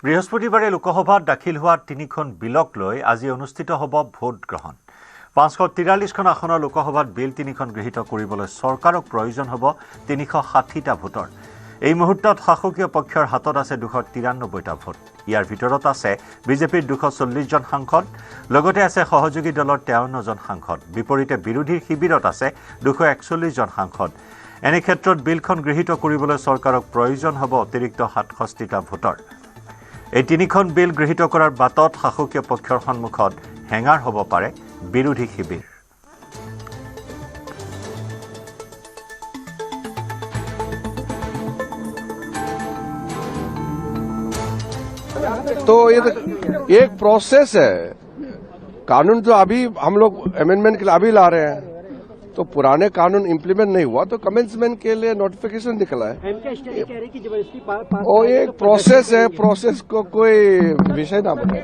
বৃহস্পতিবাৰে লোকসভাত দাখিল হোৱা 3খন বিলক লৈ আজি অনুষ্ঠিত হ'ব ভোট গ্ৰহণ 543খন আসনৰ লোকসভাত বিল 3খন গৃহীত কৰিবলৈ চৰকাৰক প্ৰয়োজন হ'ব 360টা ভোটৰ এই মুহূৰ্তত শাসকীয় পক্ষৰ হাতত আছে 293টা ভোট ইয়াৰ ভিতৰত আছে বিজেপিৰ 240 জন সাংসদ লগতে আছে সহযোগী দলৰ 53 জন সাংসদ বিপৰীতে বিৰোধীৰ শিবিৰত আছে 241 জন সাংসদ এনে ক্ষেত্ৰত বিলখন গৃহীত কৰিবলৈ চৰকাৰক প্ৰয়োজন হ'ব অতিৰিক্ত 67টা ভোটৰ এই 3খন বিল গৃহীত কৰাৰ বাতত শাসকীয় পক্ষৰ সন্মুখত হেঙাৰ হ'ব পাৰে বিৰোধী শিবিৰ तो ये एक प्रोसेस है कानून जो अभी हम लोग अमेंडमेंट के लिए अभी ला रहे हैं तो पुराने कानून इंप्लीमेंट नहीं हुआ तो कमेंसमेंट के लिए नोटिफिकेशन निकला है और ये एक प्रोसेस है प्रोसेस को कोई विषय ना बने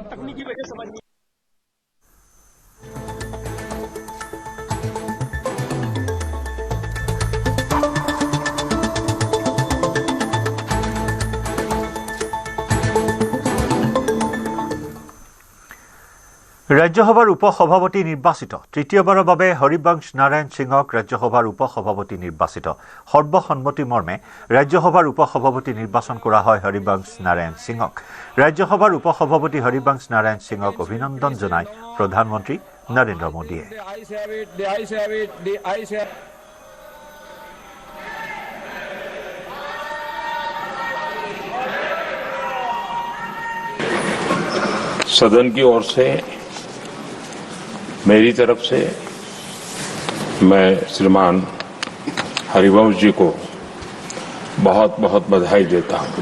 ৰাজ্যসভাৰ উপসভাপতি নিৰ্বাচিত তৃতীয়বাৰৰ বাবে হৰিবংশ নাৰায়ণ সিঙক ৰাজ্যসভাৰ উপসভাপতি নিৰ্বাচিত সৰ্বসন্মতি মৰ্মে ৰাজ্যসভাৰ উপসভাপতি নিৰ্বাচন কৰা হয় হৰিবংশ নাৰায়ণ সিঙক ৰাজ্যসভাৰ উপসভাপতি হৰিবংশ নাৰায়ণ সিঙক অভিনন্দন জনায় প্ৰধানমন্ত্ৰী নৰেন্দ্ৰ মোদীয়ে सदन की ओर से मेरी तरफ से मैं श्रीमान हरिवंश जी को बहुत बहुत बधाई देता हूं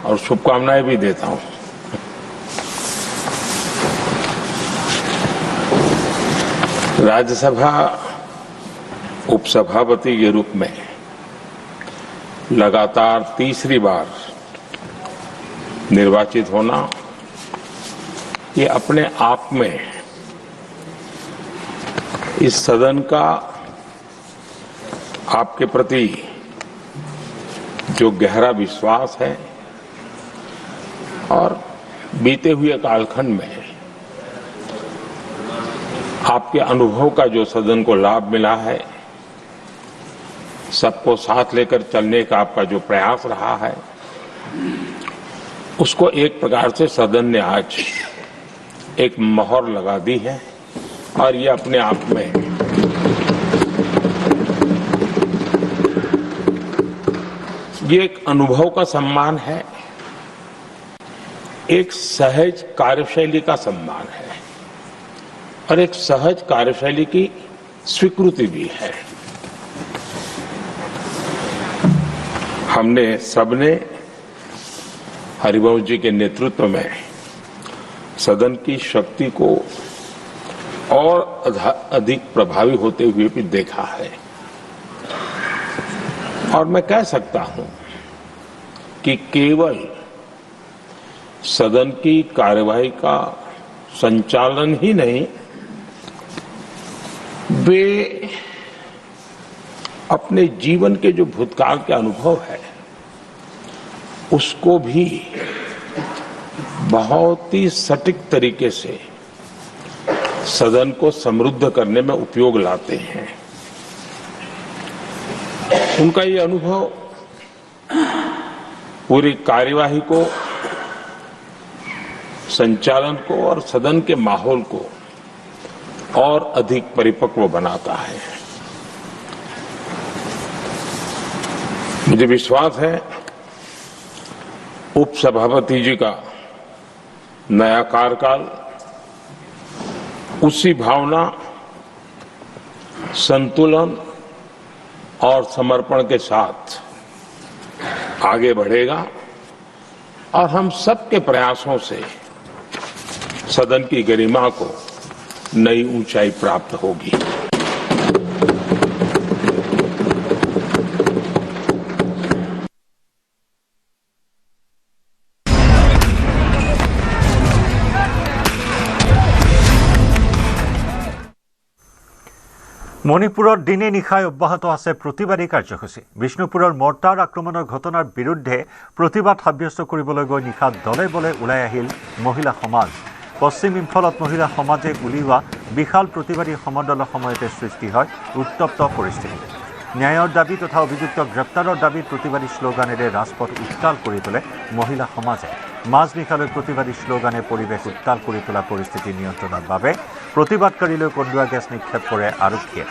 और शुभकामनाएं भी देता हूं राज्यसभा उपसभापति के रूप में लगातार तीसरी बार निर्वाचित होना ये अपने आप में इस सदन का आपके प्रति जो गहरा विश्वास है और बीते हुए कालखंड में आपके अनुभव का जो सदन को लाभ मिला है सबको साथ लेकर चलने का आपका जो प्रयास रहा है उसको एक प्रकार से सदन ने आज एक मोहर लगा दी है और ये अपने आप में ये एक अनुभव का सम्मान है एक सहज कार्यशैली का सम्मान है और एक सहज कार्यशैली की स्वीकृति भी है हमने सबने हरिवंश जी के नेतृत्व में सदन की शक्ति को और अधिक प्रभावी होते हुए भी देखा है और मैं कह सकता हूं कि केवल सदन की कार्यवाही का संचालन ही नहीं वे अपने जीवन के जो भूतकाल के अनुभव है उसको भी बहुत ही सटीक तरीके से सदन को समृद्ध करने में उपयोग लाते हैं उनका ये अनुभव पूरी कार्यवाही को संचालन को और सदन के माहौल को और अधिक परिपक्व बनाता है मुझे विश्वास है उपसभापति जी का नया कार्यकाल उसी भावना संतुलन और समर्पण के साथ आगे बढ़ेगा और हम सबके प्रयासों से सदन की गरिमा को नई ऊंचाई प्राप्त होगी মণিপুৰত দিনে নিশাই অব্যাহত আছে প্ৰতিবাদী কাৰ্যসূচী বিষ্ণুপুৰৰ মৰ্টাৰ আক্ৰমণৰ ঘটনাৰ বিৰুদ্ধে প্ৰতিবাদ সাব্যস্ত কৰিবলৈ গৈ নিশা দলে বলে ওলাই আহিল মহিলা সমাজ পশ্চিম ইম্ফলত মহিলা সমাজে উলিওৱা বিশাল প্ৰতিবাদী সমদলৰ সময়তে সৃষ্টি হয় উত্তপ্ত পৰিস্থিতি ন্যায়ৰ দাবী তথা অভিযুক্ত গ্ৰেপ্তাৰৰ দাবীত প্ৰতিবাদী শ্লোগানেৰে ৰাজপথ উত্তাল কৰি তোলে মহিলা সমাজে মাজনিশালৈ প্ৰতিবাদী শ্লোগানে পৰিৱেশ উত্তাল কৰি তোলা পৰিস্থিতি নিয়ন্ত্ৰণৰ বাবে প্ৰতিবাদকাৰীলৈ কন্দুৱা গেছ নিক্ষেপ কৰে আৰক্ষীয়ে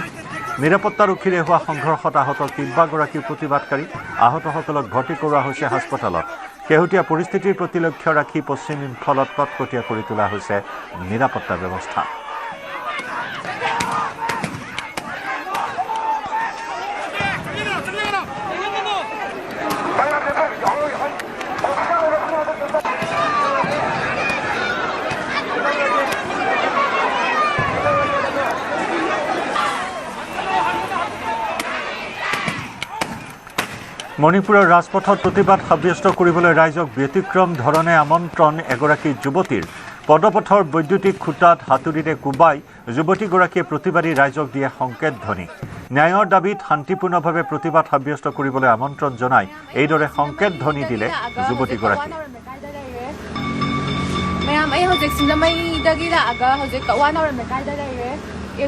নিৰাপত্তাৰক্ষীৰে হোৱা সংঘৰ্ষত আহত কেইবাগৰাকী প্ৰতিবাদকাৰী আহতসকলক ভৰ্তি কৰোৱা হৈছে হাস্পতালত শেহতীয়া পৰিস্থিতিৰ প্ৰতি লক্ষ্য ৰাখি পশ্চিম ইম্ফলত কটকটীয়া কৰি তোলা হৈছে নিৰাপত্তা ব্যৱস্থা মণিপুৰৰ ৰাজপথত প্ৰতিবাদ সাব্যস্ত কৰিবলৈ ৰাইজক ব্যতিক্ৰম ধৰণে আমন্ত্ৰণ এগৰাকী যুৱতীৰ পদপথৰ বৈদ্যুতিক খুঁটাত হাতুৰিৰে কোবাই যুৱতীগৰাকীয়ে প্ৰতিবাদী ৰাইজক দিয়ে সংকেত ধ্বনি ন্যায়ৰ দাবীত শান্তিপূৰ্ণভাৱে প্ৰতিবাদ সাব্যস্ত কৰিবলৈ আমন্ত্ৰণ জনাই এইদৰে সংকেত ধ্বনি দিলে যুৱতীগৰাকী Ma'am, ay hojik simlamay-dagi laaga hojik kawan or may kada lere.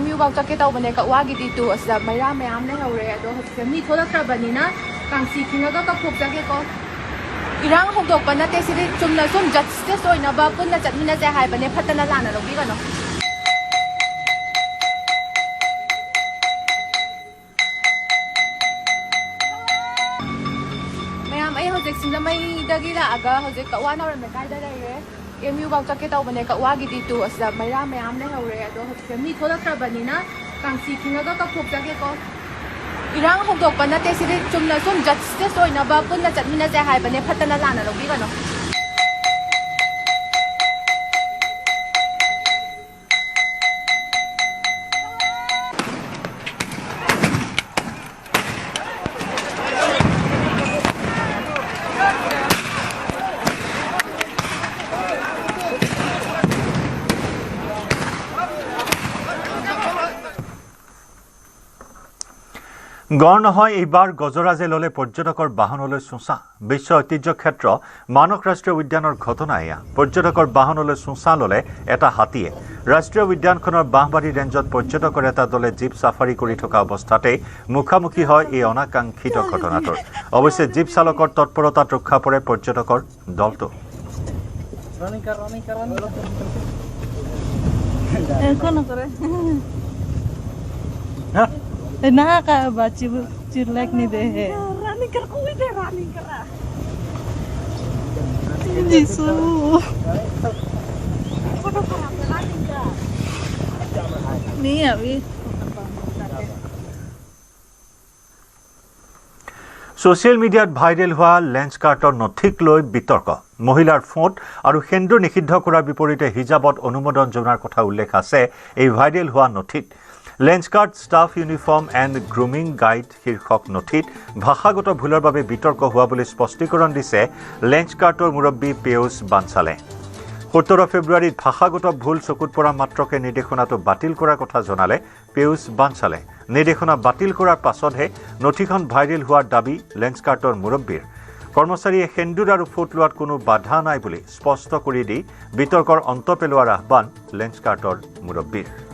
MU baw takit aw bane kawagi dito asda mayam na hawre ado hojik mi thola trabani na kang sikingaga ka phok jage ko. Irang hogdok pa na te siri chumna sum justice oy na ba pun na chatmi na se hai bane phatana lana logi gano. Ma'am, ay hojik simlamay-dagi laaga hojik kawan or may kada lere. MU baw takit aw bane kawagi dito asda mayam na hawre ado hojik mi thola trabani na kang sikingaga ka phok jage ko. Irang hogdok pa na te siri chumna sum justice oy na ba pun na chatmi na se hai bane phatana lana logi gano. গড় নহয় এইবাৰ গজৰাজে ললে পৰ্যটকৰ বাহনলৈ চোঁচা বিশ্ব ঐতিহ্য ক্ষেত্ৰ মানস ৰাষ্ট্ৰীয় উদ্যানৰ ঘটনা এয়া পৰ্যটকৰ বাহনলৈ চোঁচা ললে এটা হাতীয়ে ৰাষ্ট্ৰীয় উদ্যানখনৰ বাঁহবাৰী ৰেঞ্জত পৰ্যটকৰ এটা দলে জীপ সাফাৰী কৰি থকা অৱস্থাতে মুখামুখি হয় এই অনাকাংক্ষিত ঘটনাটোৰ অৱশ্যে জীপ চালকৰ তৎপৰতাত ৰক্ষা পৰে পৰ্যটকৰ দলটো Nakakaba, chirlak ni dehe. Running kar ko ide running kara. Jisu. Photo kara running kara. Ni abi. Social মিডিয়াত ভাইৰেল হোৱা লেন্স কাৰ্টৰ নথিক লৈ বিতৰ্ক মহিলাৰ ফোট আৰু সেন্দুৰ নিষিদ্ধ কৰাৰ বিপৰীতে হিজাবত অনুমোদন জনাৰ কথা উল্লেখ আছে এই ভাইৰেল হোৱা নথিত Lenskart staff uniform and grooming guide শীৰ্ষক নথিত ভাষাগত ভুলৰ বাবে বিতৰ্ক হোৱা বুলি স্পষ্টীকৰণ দিছে লেন্স কাৰ্টৰ মুৰব্বী পেয়ুষ বানচালে 17 ফেব্ৰুৱাৰীত ভাষাগত ভুল চকুত পৰা মাত্ৰকে নিৰ্দেশনাটো বাতিল কৰাৰ কথা জনালে পেয়ুষ বানচালে নিৰ্দেশনা বাতিল কৰাৰ পাছতহে নথিখন ভাইৰেল হোৱাৰ দাবী লেন্স কাৰ্টৰ মুৰব্বীৰ কৰ্মচাৰীয়ে সেন্দুৰ আৰু ফুট লোৱাত কোনো বাধা নাই বুলি স্পষ্ট কৰি দি বিতৰ্কৰ অন্ত পেলোৱাৰ আহ্বান লেন্স কাৰ্টৰ মুৰব্বীৰ